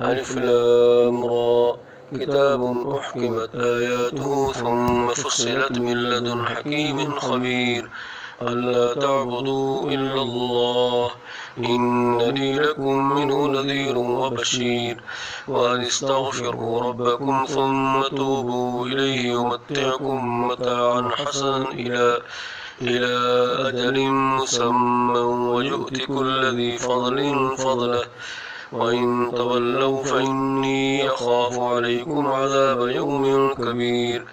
ألف لام را كتاب أحكمت آياته ثم فصلت من لدن حكيم خبير ألا تعبدوا إلا الله إنني لكم منه نذير وبشير وأن استغفروا ربكم ثم توبوا إليه يمتعكم متاعا حسنا إلى أجل مسمى ويؤت كل ذي فضل فضله وإن تولوا فإني أخاف عليكم عذاب يوم كبير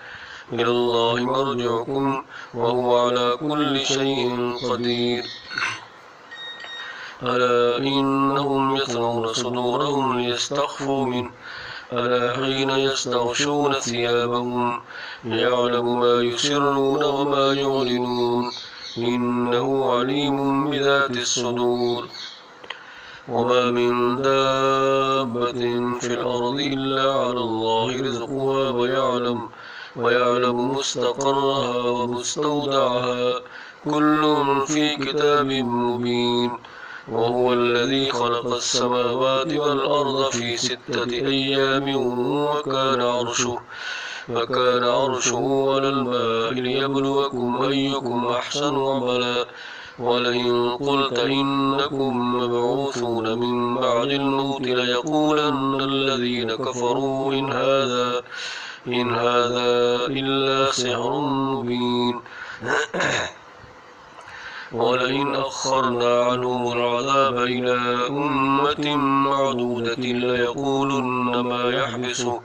إلى الله مرجعكم وهو على كل شيء قدير ألا إنهم يثنون صدورهم ليستخفوا منه ألا حين يستغشون ثيابهم يعلم ما يسرون وما يعلنون إنه عليم بذات الصدور وما من دابة في الأرض إلا على الله رزقها ويعلم مستقرها ومستودعها كل في كتاب مبين وهو الذي خلق السماوات والأرض في 6 أيام وكان عرشه على الماء ليبلوكم أيكم أحسن عملا ولئن قلت إنكم مبعوثون من بعد الموت ليقولن الذين كفروا إن هذا إلا سحر مبين ولئن أخرنا عنهم العذاب إلى أمة معدودة ليقولن ما يحبسه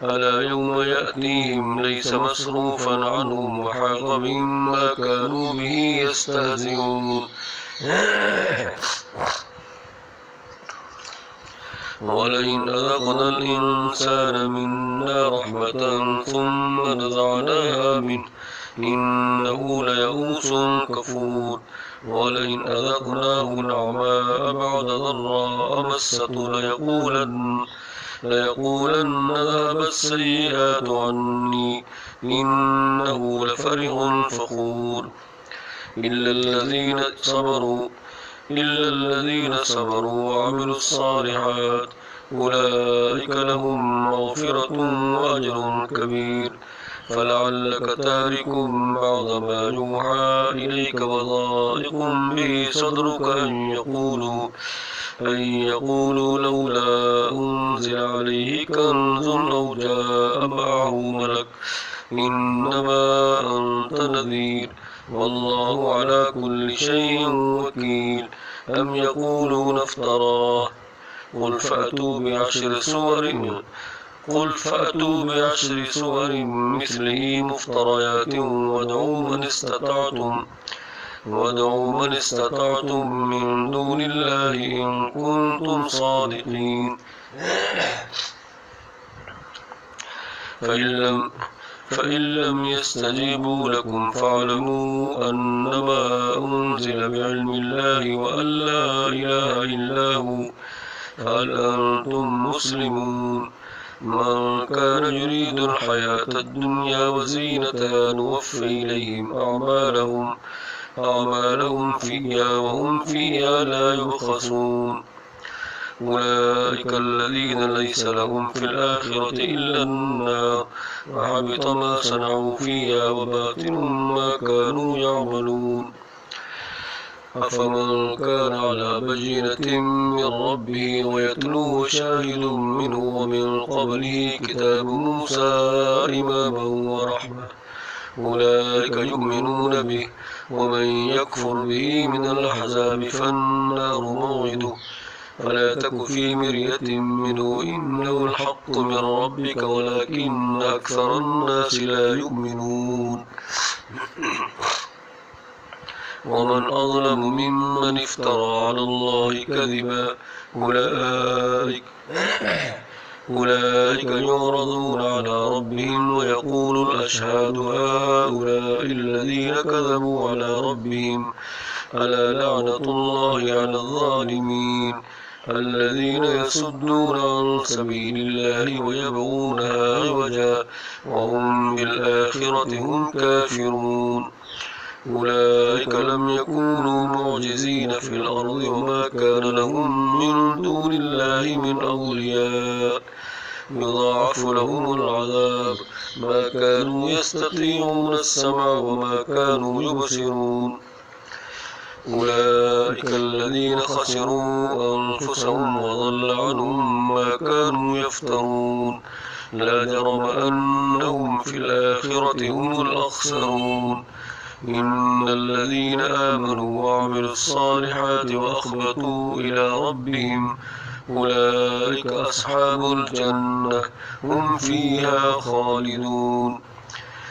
ألا يوم يأتيهم ليس مصروفا عنهم وحاق بهم ما كانوا به يستهزئون ولئن أذقنا الإنسان منا رحمة ثم نزعناها منه إنه ليئوس كفور ولئن أذقناه نعماء بعد ضراء مسته ليقولن ذهب السيئات عني إنه لفرح فخور إلا الذين صبروا وعملوا الصالحات أولئك لهم مغفرة وأجر كبير فلعلك تارك بعض ما يوحى إليك وضائق به صدرك أن يقولوا لولا أنزل عليه كنز أو جاء معه ملك إنما أنت نذير والله على كل شيء وكيل أم يقولون افتراه قل فأتوا بعشر سور مثله مفتريات وادعوا من استطعتم من دون الله إن كنتم صادقين فإن لم يستجيبوا لكم فاعلموا أنما أنزل بعلم الله وأن لا إله إلا هو فهل أنتم مسلمون من كان يريد الحياة الدنيا وزينتها نوفي إليهم أعمالهم فيها وهم فيها لا يبخسون أولئك الذين ليس لهم في الآخرة إلا النار وحبط ما صنعوا فيها وباطل ما كانوا يعملون أفمن كان على بينة من ربه ويتلوه شاهد منه ومن قبله كتاب موسى إماما ورحمة أولئك يؤمنون به ومن يكفر به من الأحزاب فالنار موعده فلا تك في مرية منه إنه الحق من ربك ولكن أكثر الناس لا يؤمنون ومن أظلم ممن افترى على الله كذبا أولئك يعرضون على ربهم ويقول الأشهاد هؤلاء الذين كذبوا على ربهم ألا لعنة الله على الظالمين الذين يصدون عن سبيل الله ويبغونها عوجا وهم بالآخرة هم كافرون أولئك لم يكونوا معجزين في الأرض وما كان لهم من دون الله من أولياء يضاعف لهم العذاب ما كانوا يستطيعون السمع وما كانوا يبصرون أولئك الذين خسروا أنفسهم وضل عنهم ما كانوا يفترون لا جرم أنهم في الآخرة هم الأخسرون إن الذين آمنوا وعملوا الصالحات وأخبتوا إلى ربهم أولئك أصحاب الجنة هم فيها خالدون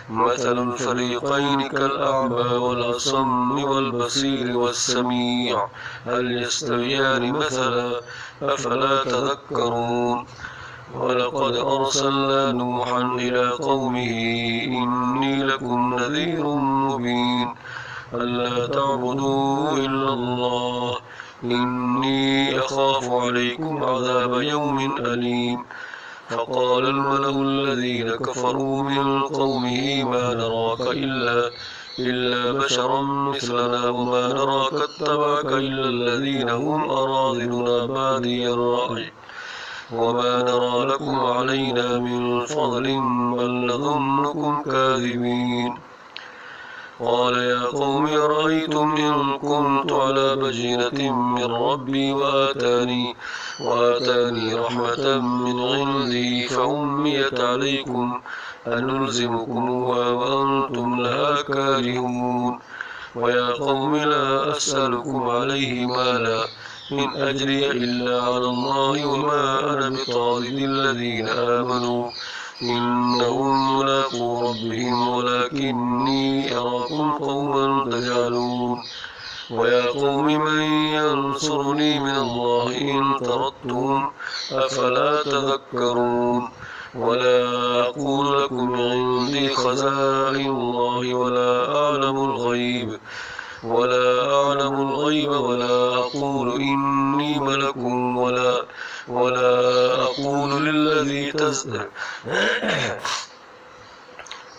مثل الفريقين كالأعمى والأصم والبصير والسميع هل يستويان مثلا أفلا تذكرون ولقد أرسلنا نوحا إلى قومه إني لكم نذير مبين ألا تعبدوا إلا الله إني أخاف عليكم عذاب يوم أليم فقال الملأ الذين كفروا من قومه ما نراك إلا بشرا مثلنا وما نراك اتبعك إلا الذين هم أراذلنا بادي الرأي وما نرى لكم علينا من فضل بل نظنكم كاذبين قال يا قوم أرأيتم إن كنت على بينة من ربي وآتاني رحمة من عندي فأميت عليكم أنلزمكموها وأنتم لها كارهون ويا قوم لا أسألكم عليه مالا إن أجري إلا على الله وما أنا بطارد الذين آمنوا إنهم ملاقو ربهم ولكني أراكم قوما تجهلون ويا قوم من ينصرني من الله إن طردتهم أفلا تذكرون ولا أقول لكم عندي خزائن الله ولا أعلم الغيب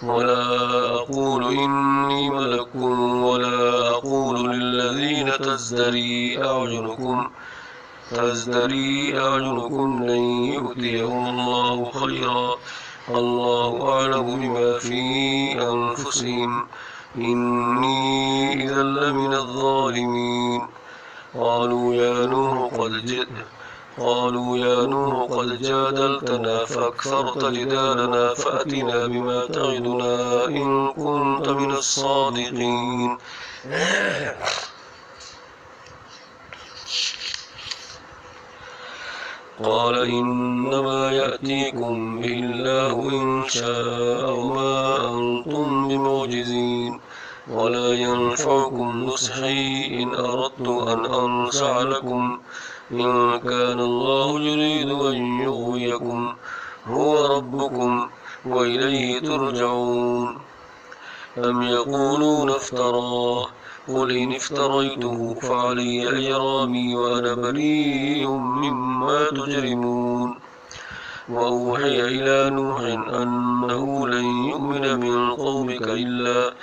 ولا أقول إني ملك ولا أقول للذين تزدري أعينكم لن يؤتيهم الله خيرا الله أعلم بما في أنفسهم إني إذا لمن الظالمين قالوا يا نوح قد جادلتنا فأكثرت جدالنا فأتنا بما تعدنا إن كنت من الصادقين قال إنما يأتيكم به الله إن شاء وما أنتم بمعجزين ولا ينفعكم نصحي إن أردت أن أنصح لكم إن كان الله يريد أن يغويكم هو ربكم وإليه ترجعون أم يقولون افتراه قل إن افتريته فعلي إجرامي وأنا بريء مما تجرمون وأوحي إلى نوح أنه لن يؤمن من قومك إلا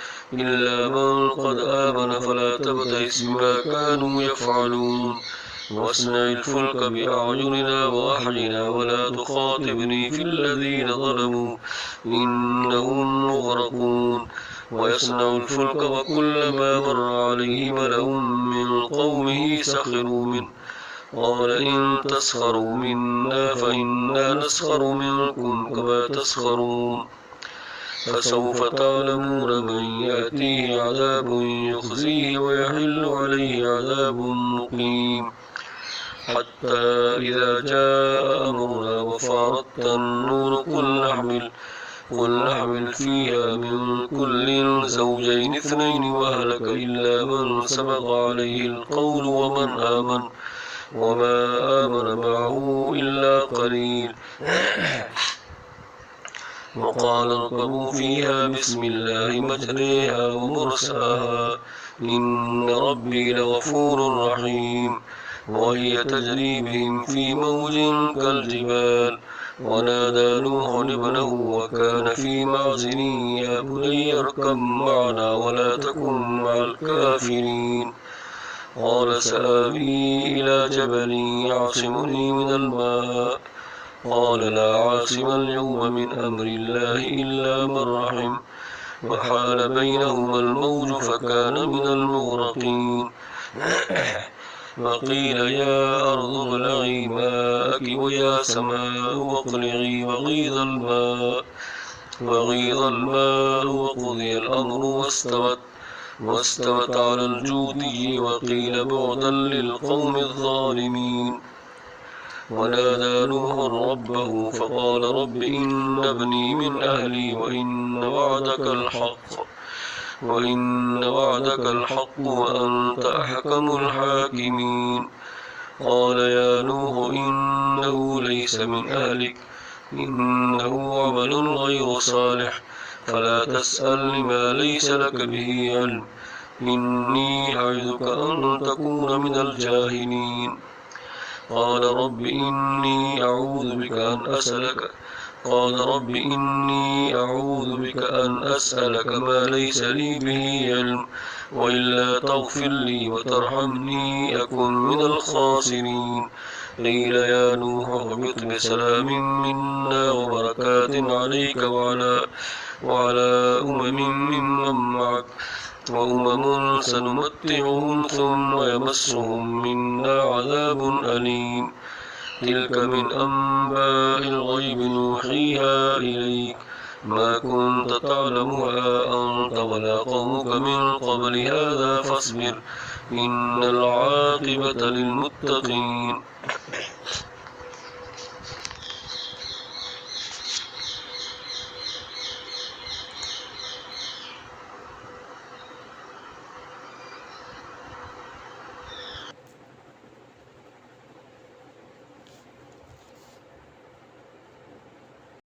من قد آمن فلا تبتئس بما كانوا يفعلون واصنع الفلك بأعيننا ووحينا ولا تخاطبني في الذين ظلموا إنهم مغرقون ويصنع الفلك وكلما مر عليه ملأ من قومه سخروا منه قال إن تسخروا منا فإنا نسخر منكم كما تسخرون فسوف تعلمون من يأتيه عذاب يخزيه ويحل عليه عذاب مقيم حتى إذا جاء أمرنا وفارت النور قل نحمل فيها من كل زوجين اثنين وأهلك إلا من سبق عليه القول وما آمن معه إلا قليل وقال اركبوا فيها بسم الله مجريها ومرساها إن ربي لغفور رحيم وهي تجري بهم في موج كالجبال ونادى نوح ابنه وكان في معزل يا بني اركب معنا ولا تكن مع الكافرين قال سآوي إلى جبل يعصمني من الماء قال لا عاصم اليوم من أمر الله إلا من رحم وحال بينهما الموج فكان من المغرقين وقيل يا أرض ابلعي ماءك ويا سماء واقلعي وغيض الماء وقضي الأمر واستوت على الجودي وقيل بعدا للقوم الظالمين ونادى نوح ربه فقال رب إن ابني من أهلي وإن وعدك الحق وأنت أحكم الحاكمين قال يا نوح إنه ليس من أهلك إنه عمل غير صالح فلا تسأل لما ليس لك به علم إني أعظك أن تكون من الجاهلين قال رب إني أعوذ بك أن أسألك ما ليس لي به علم وإلا تغفر لي وترحمني أكن من الخاسرين قيل يا نوح اهبط بسلام منا وبركات عليك وعلى ممن معك وأمم سنمتعهم ثم يمسهم منا عذاب أليم تلك من أنباء الغيب نوحيها إليك ما كنت تعلمها أنت ولا قومك من قبل هذا فاصبر إن العاقبة للمتقين